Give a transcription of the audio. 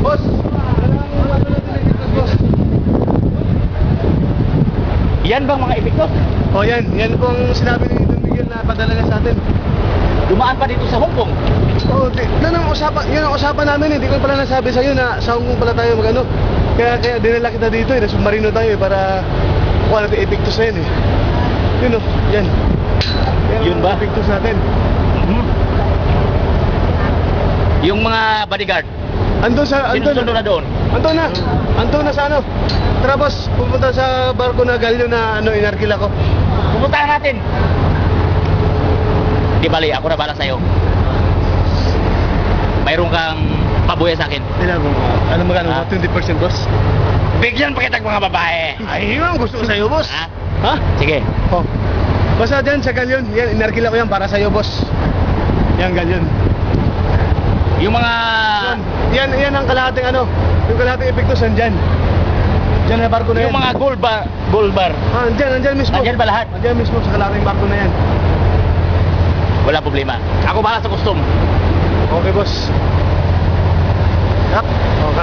Boss, wala natin Invictus, boss. Yan bang mga epekto? Oh, yan pong sinabi ni Don Miguel na padala na sa atin. Dumaan pa dito sa Hong Kong. Oh, yun ang usapan namin, hindi ko pala nasabi sa iyo na sa Hong Kong pala tayo magano. Kaya dinala kita dito, submarino tayo para kuha natin Invictus na yan eh. Yun oh, yan. Yun ba? Invictus natin. Yung mga bodyguard, Andun sinusundo na doon. Andun na sa ano. Tara boss, pupunta sa barko na galyo na inarkila ko. Pupuntahan natin. Di bali, ako na bala sa'yo. Mayroon kang pabuya sa akin. Ilan mo? Ano magkano? 20% boss? Bigyan pa kita ng mga babae. Ay, yun ang gusto ko sa'yo boss. Ha? Ha? Sige. Oh. Basta dyan sa galyon, yan, inarkila ko yan para sa'yo boss. Yan galyon. Yung mga... Yan ang kalahating yung kalahating epektos nandyan. Diyan na barko na yan. Yung mga gold bar. Ah, andyan mismo. Andyan ba lahat? Andyan mismo sa kalahating barko na yan. Wala problema. Ako bahala sa custom. Okay boss. Yap. Okay.